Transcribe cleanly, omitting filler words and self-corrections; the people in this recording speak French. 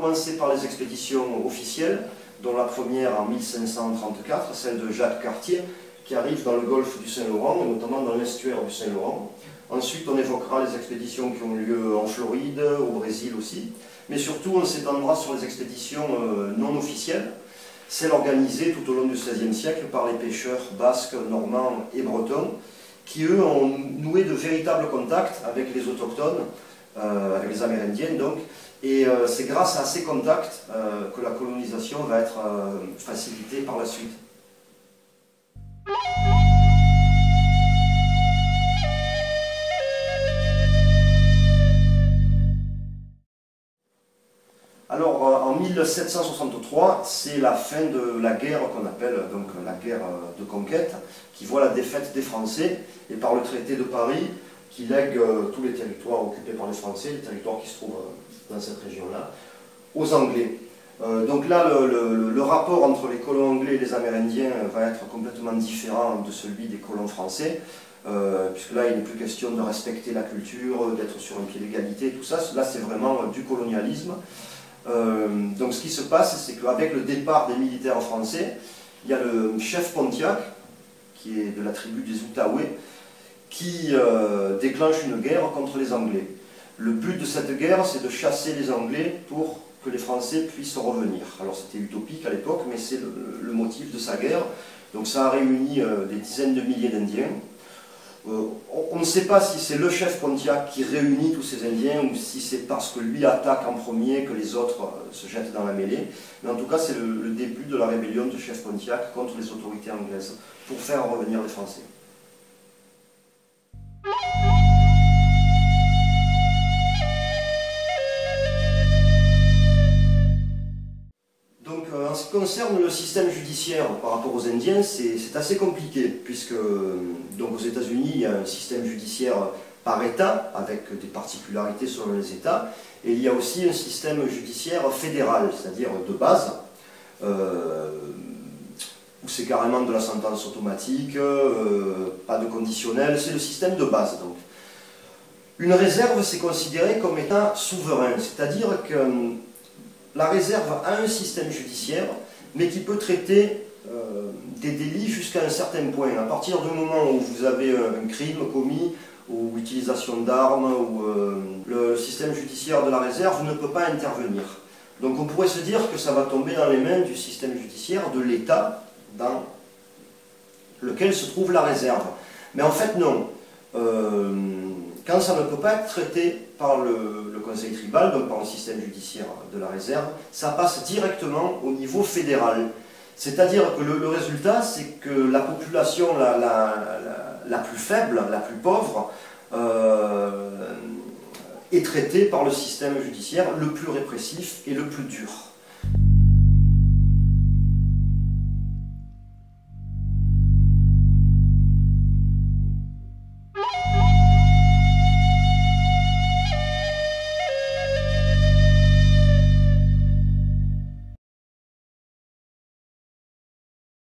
commencer par les expéditions officielles, dont la première en 1534, celle de Jacques Cartier, qui arrive dans le golfe du Saint-Laurent, et notamment dans l'estuaire du Saint-Laurent. Ensuite, on évoquera les expéditions qui ont lieu en Floride, au Brésil aussi. Mais surtout, on s'étendra sur les expéditions non officielles, celles organisées tout au long du XVIe siècle par les pêcheurs basques, normands et bretons, qui eux ont noué de véritables contacts avec les autochtones, avec les Amérindiens donc, et c'est grâce à ces contacts que la colonisation va être facilitée par la suite. Alors en 1763, c'est la fin de la guerre qu'on appelle donc la guerre de conquête, qui voit la défaite des Français, et par le traité de Paris, qui lègue tous les territoires occupés par les Français, les territoires qui se trouvent dans cette région-là, aux Anglais. Donc là, le rapport entre les colons anglais et les Amérindiens va être complètement différent de celui des colons français, puisque là, il n'est plus question de respecter la culture, d'être sur un pied d'égalité, tout ça. Là, c'est vraiment du colonialisme. Donc ce qui se passe, c'est qu'avec le départ des militaires français, il y a le chef Pontiac, qui est de la tribu des Outaouais, qui déclenche une guerre contre les Anglais. Le but de cette guerre, c'est de chasser les Anglais pour que les Français puissent revenir. Alors c'était utopique à l'époque, mais c'est le motif de sa guerre. Donc ça a réuni des dizaines de milliers d'Indiens. On ne sait pas si c'est le chef Pontiac qui réunit tous ces Indiens ou si c'est parce que lui attaque en premier que les autres se jettent dans la mêlée. Mais en tout cas, c'est le début de la rébellion du chef Pontiac contre les autorités anglaises pour faire revenir les Français. Donc, en ce qui concerne le système judiciaire par rapport aux Indiens, c'est assez compliqué, puisque donc, aux États-Unis, il y a un système judiciaire par État, avec des particularités selon les États, et il y a aussi un système judiciaire fédéral, c'est-à-dire de base, où c'est carrément de la sentence automatique, pas de conditionnel, c'est le système de base. Donc. Une réserve, c'est considéré comme étant souverain, c'est-à-dire que la réserve a un système judiciaire, mais qui peut traiter des délits jusqu'à un certain point. À partir du moment où vous avez un crime commis, ou utilisation d'armes, ou le système judiciaire de la réserve ne peut pas intervenir. Donc on pourrait se dire que ça va tomber dans les mains du système judiciaire de l'État, dans lequel se trouve la réserve. Mais en fait non. Quand ça ne peut pas être traité par le conseil tribal, donc par le système judiciaire de la réserve, ça passe directement au niveau fédéral. C'est-à-dire que le résultat, c'est que la population la plus faible, la plus pauvre, est traitée par le système judiciaire le plus répressif et le plus dur.